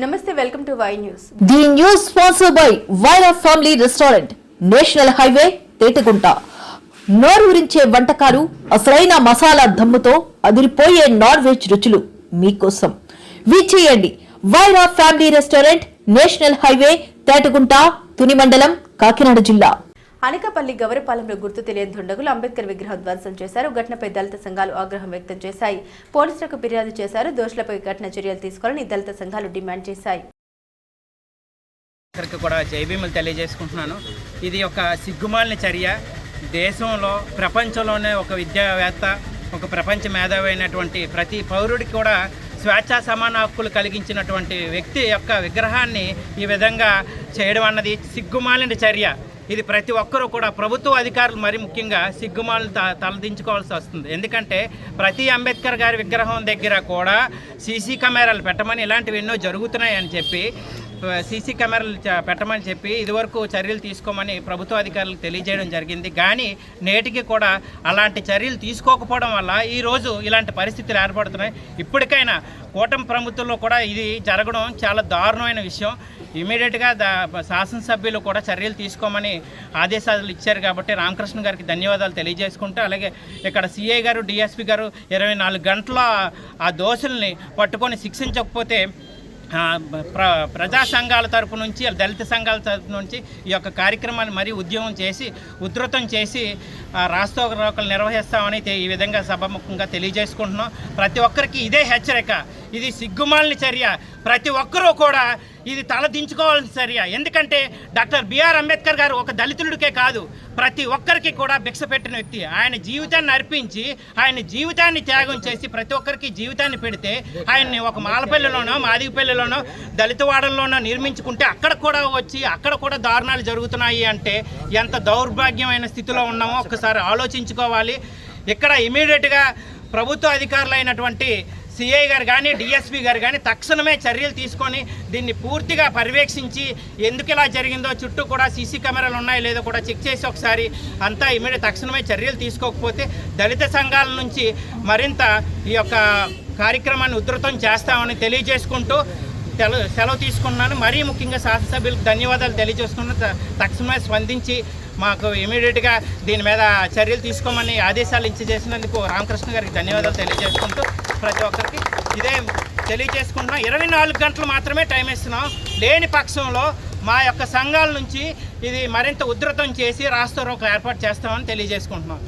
నమస్తే, welcome to Y news. The news sponsored by Vaira family restaurant, national highway, Tetagunta. నోరూరించే వంటకాలు, అసలైన మసాలా దమ్ముతో అదిరిపోయే నాన్ వెజ్ రుచులు మీకోసం. విచ్చేయండి Vaira family restaurant, national highway, Tetagunta, Tuni మండలం, కాకినాడ జిల్లా. అనకాపల్లి గవరపాలెంలో గుర్తు తెలియని దుండగులు అంబేద్కర్ విగ్రహం ధ్వంసం చేశారు. ఘటనపై దళిత సంఘాలు ఆగ్రహం వ్యక్తం చేశాయి. పోలీసులకు ఫిర్యాదు చేశారు. దోషులపై కఠిన చర్యలు తీసుకోవాలని దళిత సంఘాలు డిమాండ్ చేశాయి. కూడా జైభీములు తెలియజేసుకుంటున్నాను. ఇది ఒక సిగ్గుమాలిన చర్య. దేశంలో ప్రపంచంలోనే ఒక విద్యావేత్త, ఒక ప్రపంచ మేధావి అయినటువంటి ప్రతి పౌరుడికి కూడా స్వేచ్ఛా సమాన హక్కులు కలిగించినటువంటి వ్యక్తి యొక్క విగ్రహాన్ని ఈ విధంగా చేయడం అన్నది సిగ్గుమాలిన చర్య. ఇది ప్రతి ఒక్కరూ కూడా ప్రభుత్వ అధికారులు మరి ముఖ్యంగా సిగ్గుమాలను తలదించుకోవాల్సి వస్తుంది. ఎందుకంటే ప్రతి అంబేద్కర్ గారి విగ్రహం దగ్గర కూడా సీసీ కెమెరాలు పెట్టమని, ఇలాంటివి ఎన్నో జరుగుతున్నాయని చెప్పి సీసీ కెమెరాలు పెట్టమని చెప్పి ఇదివరకు చర్యలు తీసుకోమని ప్రభుత్వ అధికారులకు తెలియజేయడం జరిగింది. కానీ నేటికి కూడా అలాంటి చర్యలు తీసుకోకపోవడం వల్ల ఈరోజు ఇలాంటి పరిస్థితులు ఏర్పడుతున్నాయి. ఇప్పటికైనా కూటమి ప్రభుత్వంలో కూడా ఇది జరగడం చాలా దారుణమైన విషయం. ఇమీడియట్గా శాసనసభ్యులు కూడా చర్యలు తీసుకోమని ఆదేశాలు ఇచ్చారు. కాబట్టి రామకృష్ణ గారికి ధన్యవాదాలు తెలియజేసుకుంటూ, అలాగే ఇక్కడ సిఐ గారు, డిఎస్పీ గారు 24 గంటల ఆ దోషుల్ని పట్టుకొని శిక్షించకపోతే ప్రజా సంఘాల తరపు నుంచి, దళిత సంఘాల తరపు నుంచి ఈ యొక్క కార్యక్రమాన్ని మరీ ఉద్యమం చేసి ఉధృతం చేసి రాస్తారోకలు నిర్వహిస్తామని ఈ విధంగా సభాముఖంగా తెలియజేసుకుంటున్నాం. ప్రతి ఒక్కరికి ఇదే హెచ్చరిక. ఇది సిగ్గుమాలిన చర్య. ప్రతి ఒక్కరూ కూడా ఇది తలదించుకోవాల్సిన చర్య. ఎందుకంటే డాక్టర్ బిఆర్ అంబేద్కర్ గారు ఒక దళితుడికే కాదు, ప్రతి ఒక్కరికి కూడా భిక్ష పెట్టిన వ్యక్తి. ఆయన జీవితాన్ని అర్పించి, ఆయన జీవితాన్ని త్యాగం చేసి ప్రతి ఒక్కరికి జీవితాన్ని పెడితే, ఆయన్ని ఒక మాలపల్లిలోనో, మాదిగపల్లిలోనో, దళితవాడల్లోనో నిర్మించుకుంటే అక్కడ కూడా వచ్చి అక్కడ కూడా దారుణాలు జరుగుతున్నాయి అంటే ఎంత దౌర్భాగ్యమైన స్థితిలో ఉన్నామో ఒక్కసారి ఆలోచించుకోవాలి. ఇక్కడ ఇమీడియట్గా ప్రభుత్వ అధికారులైనటువంటి సిఐ గారు కానీ, డిఎస్పీ గారు కానీ తక్షణమే చర్యలు తీసుకొని దీన్ని పూర్తిగా పర్యవేక్షించి ఎందుకు ఇలా జరిగిందో, చుట్టూ కూడా సీసీ కెమెరాలు ఉన్నాయో లేదో కూడా చెక్ చేసి ఒకసారి అంతా ఇమీడియట్ తక్షణమే చర్యలు తీసుకోకపోతే దళిత సంఘాల నుంచి మరింత ఈ యొక్క కార్యక్రమాన్ని ఉధృతం చేస్తామని తెలియజేసుకుంటూ సెలవు తీసుకున్నాను. మరీ ముఖ్యంగా శాసనసభ్యులకు ధన్యవాదాలు తెలియజేసుకున్న తక్షణమే స్పందించి మాకు ఇమీడియట్గా దీని మీద చర్యలు తీసుకోమని ఆదేశాలు చేసినందుకు రామకృష్ణ గారికి ధన్యవాదాలు తెలియజేసుకుంటూ ప్రతి ఒక్కరికి ఇదే తెలియజేసుకుంటున్నాం. 24 గంటలు మాత్రమే టైం ఇస్తున్నాం. లేని పక్షంలో మా యొక్క సంఘాల నుంచి ఇది మరింత ఉధృతం చేసి రాస్తారోకలు ఏర్పాటు చేస్తామని తెలియజేసుకుంటున్నాం.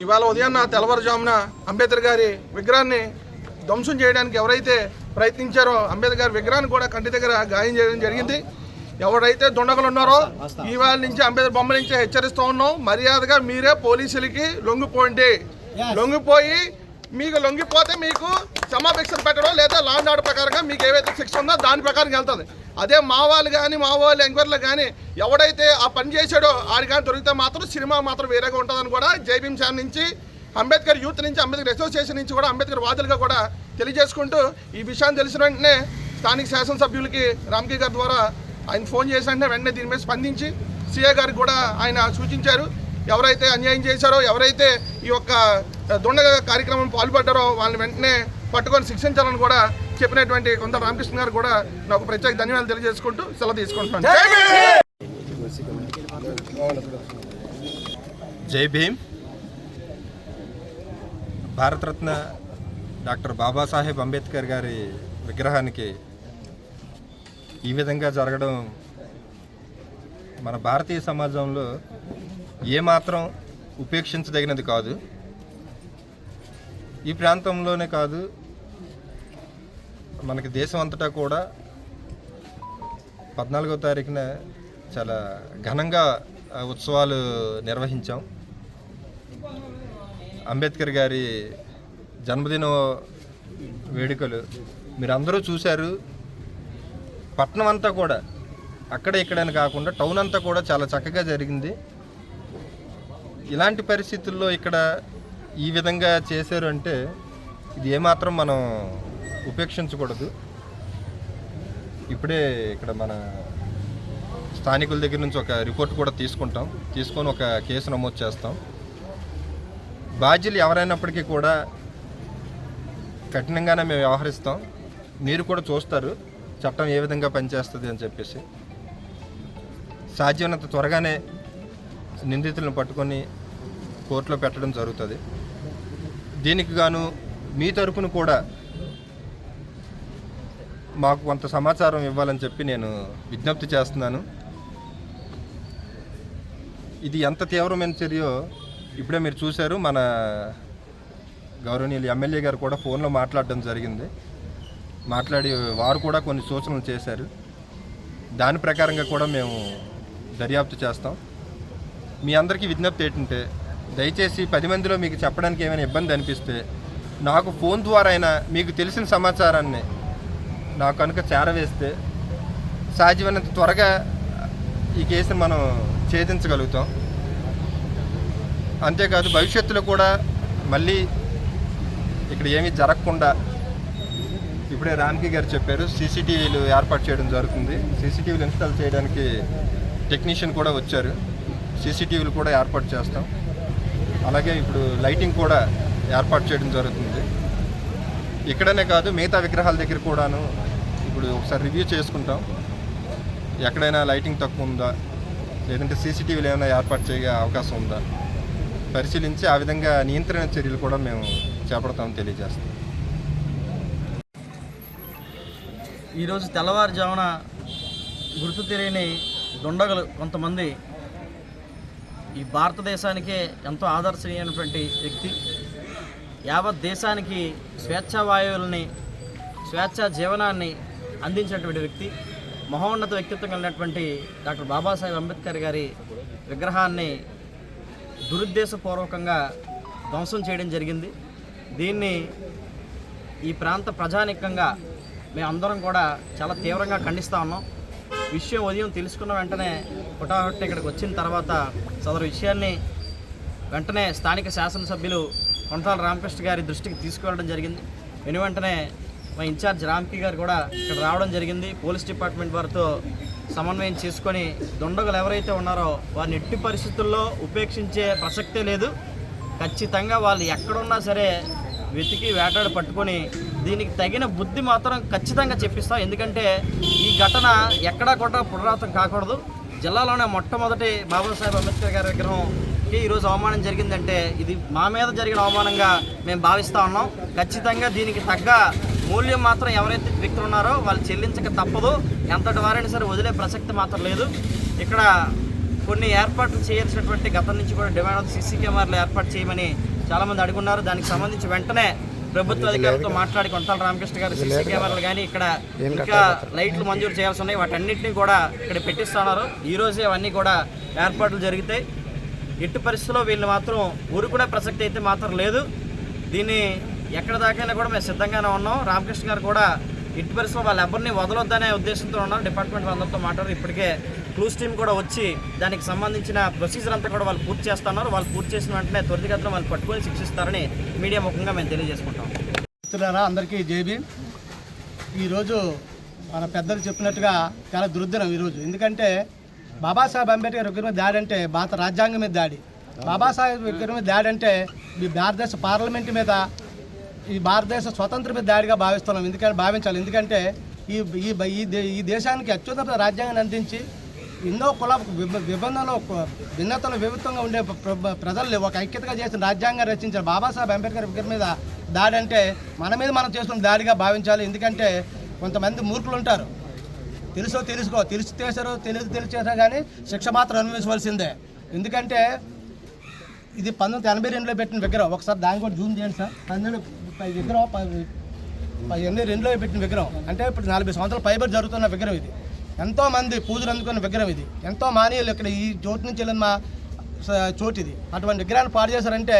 ఇవాళ ఉదయాన్న తెల్లవారుజామున అంబేద్కర్ గారి విగ్రహాన్ని ధ్వంసం చేయడానికి ఎవరైతే ప్రయత్నించారో అంబేద్కర్ విగ్రహాన్ని కూడా కంటి దగ్గర గాయం చేయడం జరిగింది. ఎవరైతే దుండగులు ఉన్నారో ఇవాళ నుంచి అంబేద్కర్ బొమ్మ నుంచి హెచ్చరిస్తూ ఉన్నాం, మర్యాదగా మీరే పోలీసులకి లొంగిపోండి. లొంగిపోయి మీకు లొంగిపోతే మీకు క్షమాభిక్షలు పెట్టడం లేదా లా అండ్ ఆర్డర్ ప్రకారంగా మీకు ఏవైతే శిక్ష ఉందో దాని ప్రకారం వెళ్తుంది. అదే మా వాళ్ళు కానీ, మా వాళ్ళు ఎంక్వైరీలు కానీ ఎవడైతే ఆ పని చేశాడో ఆడి కానీ దొరికితే మాత్రం సినిమా మాత్రం వేరేగా ఉంటుందని కూడా జైభీమ్ ఛానల్ నుంచి, అంబేద్కర్ యూత్ నుంచి, అంబేద్కర్ అసోసియేషన్ నుంచి కూడా అంబేద్కర్ వాదులుగా కూడా తెలియజేసుకుంటూ ఈ విషయాన్ని తెలిసిన వెంటనే స్థానిక శాసనసభ్యులకి రామ్కే గారి ద్వారా ఆయన ఫోన్ చేసిన వెంటనే దీని మీద స్పందించి సిఐ గారికి కూడా ఆయన సూచించారు. ఎవరైతే అన్యాయం చేశారో, ఎవరైతే ఈ యొక్క దుండగ కార్యక్రమం పాల్పడ్డారో వాళ్ళని వెంటనే పట్టుకొని శిక్షించాలని కూడా చెప్పినటువంటి కొంత రామకృష్ణ గారు కూడా నాకు ప్రత్యేక ధన్యవాదాలు తెలియజేసుకుంటూ సెలవు తీసుకుంటున్నాను. జై భీమ్. భారతరత్న డాక్టర్ బాబాసాహెబ్ అంబేద్కర్ గారి విగ్రహానికి ఈ విధంగా జరగడం మన భారతీయ సమాజంలో ఏమాత్రం ఉపేక్షించదగినది కాదు. ఈ ప్రాంతంలోనే కాదు, మనకి దేశం అంతటా కూడా 14వ తారీఖున చాలా ఘనంగా ఉత్సవాలు నిర్వహించాం. అంబేద్కర్ గారి జన్మదిన వేడుకలు మీరందరూ చూశారు. పట్టణం అంతా కూడా అక్కడ ఇక్కడని కాకుండా టౌన్ అంతా కూడా చాలా చక్కగా జరిగింది. ఇలాంటి పరిస్థితుల్లో ఇక్కడ ఈ విధంగా చేశారు అంటే ఇది ఏమాత్రం మనం ఉపేక్షించకూడదు. ఇప్పుడే ఇక్కడ మన స్థానికుల దగ్గర నుంచి ఒక రిపోర్ట్ కూడా తీసుకొని ఒక కేసు నమోదు చేస్తాం. బాధ్యులు ఎవరైనప్పటికీ కూడా కఠినంగానే మేము వ్యవహరిస్తాం. మీరు కూడా చూస్తారు. చట్టం ఏ విధంగా పనిచేస్తుంది అని చెప్పేసి సాధ్యమైనంత త్వరగానే నిందితులను పట్టుకొని కోర్టులో పెట్టడం జరుగుతుంది. దీనికి గాను మీ తరపున కూడా మాకు కొంత సమాచారం ఇవ్వాలని చెప్పి నేను విజ్ఞప్తి చేస్తున్నాను. ఇది ఎంత తీవ్రమైన చర్యో ఇప్పుడే మీరు చూశారు. మన గౌరవనీయులు ఎమ్మెల్యే గారు కూడా ఫోన్లో మాట్లాడడం జరిగింది. మాట్లాడి వారు కూడా కొన్ని సూచనలు చేశారు. దాని ప్రకారంగా కూడా మేము దర్యాప్తు చేస్తాం. మీ అందరికీ విజ్ఞప్తి ఏంటంటే దయచేసి 10 మందిలో మీకు చెప్పడానికి ఏమైనా ఇబ్బంది అనిపిస్తే నాకు ఫోన్ ద్వారా అయినా మీకు తెలిసిన సమాచారాన్ని నాకు కనుక చేరవేస్తే సాధ్యమైనంత త్వరగా ఈ కేసును మనం ఛేదించగలుగుతాం. అంతేకాదు భవిష్యత్తులో కూడా మళ్ళీ ఇక్కడ ఏమీ జరగకుండా ఇప్పుడే రామ్కి గారు చెప్పారు సీసీటీవీలు ఏర్పాటు చేయడం జరుగుతుంది. సీసీటీవీలు ఇన్స్టాల్ చేయడానికి టెక్నీషియన్ కూడా వచ్చారు. సీసీటీవీలు కూడా ఏర్పాటు చేస్తాం. అలాగే ఇప్పుడు లైటింగ్ కూడా ఏర్పాటు చేయడం జరుగుతుంది. ఇక్కడనే కాదు మిగతా విగ్రహాల దగ్గర కూడాను ఇప్పుడు ఒకసారి రివ్యూ చేసుకుంటాం. ఎక్కడైనా లైటింగ్ తక్కువ ఉందా లేదంటే సీసీటీవీలు ఏమైనా ఏర్పాటు చేయే అవకాశం ఉందా పరిశీలించి ఆ విధంగా నియంత్రణ చర్యలు కూడా మేము చేపడతామని తెలియజేస్తాం. ఈరోజు తెల్లవారుజామున గుర్తు తెలియని దుండగులు కొంతమంది ఈ భారతదేశానికే ఎంతో ఆదర్శనీయమైనటువంటి వ్యక్తి, యావత్ దేశానికి స్వేచ్ఛా వాయువులని స్వేచ్ఛా జీవనాన్ని అందించినటువంటి వ్యక్తి, మహోన్నత వ్యక్తిత్వం కలిగినటువంటి డాక్టర్ బాబాసాహెబ్ అంబేద్కర్ గారి విగ్రహాన్ని దురుద్దేశపూర్వకంగా ధ్వంసం చేయడం జరిగింది. దీన్ని ఈ ప్రాంత ప్రజానికంగా మేమందరం కూడా చాలా తీవ్రంగా ఖండిస్తూ ఉన్నాం. విషయం ఉదయం తెలుసుకున్న వెంటనే హుటాహుట్టి ఇక్కడికి వచ్చిన తర్వాత సదరు విషయాన్ని వెంటనే స్థానిక శాసనసభ్యులు కొంటాల రామకృష్ణ గారి దృష్టికి తీసుకువెళ్ళడం జరిగింది. వెంటనే మా ఇన్ఛార్జ్ రామ్కి గారు కూడా ఇక్కడ రావడం జరిగింది. పోలీస్ డిపార్ట్మెంట్ వారితో సమన్వయం చేసుకొని దుండగులు ఎవరైతే ఉన్నారో వారిని ఎట్టి పరిస్థితుల్లో ఉపేక్షించే ప్రసక్తే లేదు. ఖచ్చితంగా వాళ్ళు ఎక్కడున్నా సరే వెతికి వేటాడి పట్టుకొని దీనికి తగిన బుద్ధి మాత్రం ఖచ్చితంగా చెప్పిస్తాం. ఎందుకంటే ఈ ఘటన ఎక్కడా కూడా పునరావృతం కాకూడదు. జిల్లాలోనే మొట్టమొదటి బాబాసాహెబ్ అంబేద్కర్ గారి విగ్రహంకి ఈరోజు అవమానం జరిగిందంటే ఇది మా మీద జరిగిన అవమానంగా మేము భావిస్తూ ఉన్నాం. ఖచ్చితంగా దీనికి తగ్గ మూల్యం మాత్రం ఎవరైతే వ్యక్తులు ఉన్నారో వాళ్ళు చెల్లించక తప్పదు. ఎంతటి వారైనా సరే వదిలే ప్రసక్తి మాత్రం లేదు. ఇక్కడ కొన్ని ఏర్పాట్లు చేయాల్సినటువంటి గతం నుంచి కూడా డిమాండ్ సీసీ కెమెరాలు ఏర్పాటు చేయమని చాలామంది అడుగున్నారు. దానికి సంబంధించి వెంటనే ప్రభుత్వ అధికారులతో మాట్లాడి కొంటాల రామకృష్ణ గారు సీసీ కెమెరాలు కానీ ఇక్కడ ఇంకా లైట్లు మంజూరు చేయాల్సి ఉన్నాయి, వాటన్నిటిని కూడా ఇక్కడ పెట్టిస్తున్నారు. ఈరోజే అవన్నీ కూడా ఏర్పాట్లు జరుగుతాయి. ఎట్టి పరిస్థితుల్లో వీళ్ళు మాత్రం ఊరుకునే ప్రసక్తి అయితే మాత్రం లేదు. దీన్ని ఎక్కడ దాకైనా కూడా మేము సిద్ధంగానే ఉన్నాం. రామకృష్ణ గారు కూడా ఎట్టి పరిస్థితుల్లో వాళ్ళు ఎవరిని వదలొద్దనే ఉద్దేశంతో ఉన్నారు. డిపార్ట్మెంట్ అందరితో మాట్లాడి ఇప్పటికే క్లూస్ టీమ్ కూడా వచ్చి దానికి సంబంధించిన ప్రొసీజర్ అంతా కూడా వాళ్ళు పూర్తి చేస్తున్నారు. వాళ్ళు పూర్తి చేసిన వెంటనే త్వరితగతిన వాళ్ళు పట్టుకొని శిక్షిస్తారని మీడియా ముఖంగా మేము తెలియజేసుకుంటాం. మిత్రులారా, అందరికీ జైబీ. ఈరోజు మన పెద్దలు చెప్పినట్టుగా చాలా దుర్దినం ఈరోజు. ఎందుకంటే బాబాసాహెబ్ అంబేద్కర్ విగ్రహం మీద దాడి అంటే భారత రాజ్యాంగం మీద దాడి. బాబాసాహెబ్ విగ్రహం మీద దాడి అంటే ఈ భారతదేశ పార్లమెంట్ మీద, ఈ భారతదేశ స్వతంత్రం మీద దాడిగా భావిస్తున్నాం. భావించాలి. ఎందుకంటే ఈ దేశానికి అత్యున్నత రాజ్యాంగాన్ని అందించి ఎన్నో కుల విభిన్నలో భిన్నతలు విభిన్నంగా ఉండే ప్రజల్ని ఒక ఐక్యతగా చేసిన రాజ్యాంగం రచించిన బాబాసాహెబ్ అంబేద్కర్ విగ్రహం మీద దాడి అంటే మన మీద మనం చేస్తున్న దాడిగా భావించాలి. ఎందుకంటే కొంతమంది మూర్ఖులు ఉంటారు, తెలిసి చేశారు కానీ శిక్ష మాత్రం అనుభవించవలసిందే. ఎందుకంటే ఇది 1982లో పెట్టిన విగ్రహం. ఒకసారి దాన్ని కూడా జూమ్ చేయండి సార్. 1982లో పెట్టిన విగ్రహం అంటే ఇప్పుడు 40 సంవత్సరాల పైబడి జరుగుతున్న విగ్రహం ఇది. ఎంతోమంది పూజలు అందుకున్న విగ్రహం ఇది. ఎంతో మానీయులు ఇక్కడ ఈ చోటు నుంచి వెళ్ళిన మా చోటు ఇది. అటువంటి విగ్రహాన్ని పాడు చేశారంటే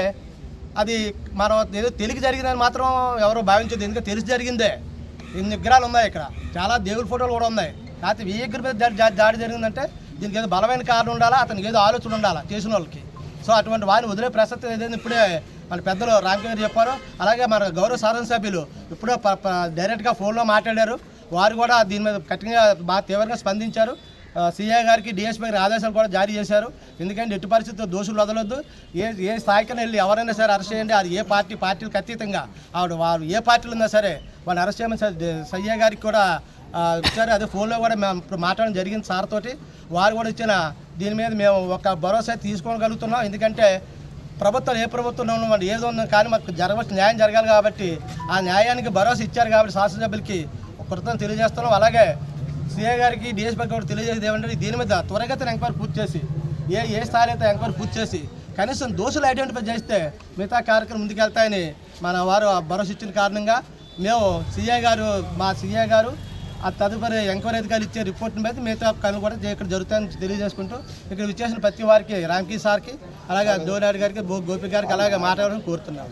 అది మనం ఏదో తెలిసి జరిగిందని మాత్రం ఎవరో భావించదు. ఎందుకంటే తెలిసి జరిగిందే. ఇన్ని విగ్రహాలు ఉన్నాయి ఇక్కడ, చాలా దేవుడి ఫోటోలు కూడా ఉన్నాయి. కాకపోతే ఈ విగ్రహం మీద దాడి జరిగిందంటే దీనికి ఏదో బలమైన కారణం ఉండాలా, అతనికి ఏదో ఆలోచన ఉండాలా చేసిన వాళ్ళకి. సో అటువంటి వారిని వదిలే ప్రసక్తి ఏదైనా ఇప్పుడే మన పెద్దలు రామకృష్ణ గారు చెప్పారు. అలాగే మన గౌరవ శాసనసభ్యులు ఇప్పుడే డైరెక్ట్గా ఫోన్లో మాట్లాడారు. వారు కూడా దీని మీద కఠినంగా బాగా తీవ్రంగా స్పందించారు. సీఐ గారికి డిఎస్పీ గారి ఆదేశాలు కూడా జారీ చేశారు. ఎందుకంటే ఎట్టి పరిస్థితుల్లో దోషులు వదలొద్దు. ఏ స్థాయికైనా వెళ్ళి ఎవరైనా సరే అరెస్ట్ చేయండి. అది ఏ పార్టీలకు అతీతంగా వారు ఏ పార్టీలు ఉన్నా సరే వాళ్ళని అరెస్ట్ చేయమని సీఐ గారికి కూడా ఇచ్చారు. అదే ఫోన్లో కూడా మేము ఇప్పుడు మాట్లాడడం జరిగింది సార్ తోటి. వారు కూడా ఇచ్చిన దీని మీద మేము ఒక భరోసా తీసుకోగలుగుతున్నాం. ఎందుకంటే ప్రభుత్వం ఏ ప్రభుత్వంలో ఉన్నవాడు ఏదో ఉన్నా కానీ మాకు న్యాయం జరగాలి కాబట్టి ఆ న్యాయానికి భరోసా ఇచ్చారు కాబట్టి శాసనసభ్యులకి కృతజ్ఞతలు తెలియజేస్తున్నాం. అలాగే సీఏ గారికి డిఎస్పీ కూడా తెలియజేసేది ఏమంటే దీని మీద త్వరగతిన ఎంక్వైరీ పూర్తి చేసి ఏ స్థాయిలో అయితే ఎంక్వైరీ పూర్తి చేసి కనీసం దోషులు ఐడెంటిఫై చేస్తే మిగతా కార్యక్రమం ముందుకెళ్తాయని మన వారు భరోసా ఇచ్చిన కారణంగా మేము మా సీఏ గారు ఆ తదుపరి ఎంక్వైరీ అధికారులు ఇచ్చే రిపోర్ట్ని మీద మిగతా పనులు కూడా ఇక్కడ జరుగుతాయని తెలియజేసుకుంటూ ఇక్కడ విచ్చేసిన ప్రతి వారికి రామ్కీ సార్కి అలాగే జోనాయుడు గారికి గోపి గారికి అలాగే మాట్లాడాలని కోరుతున్నాం.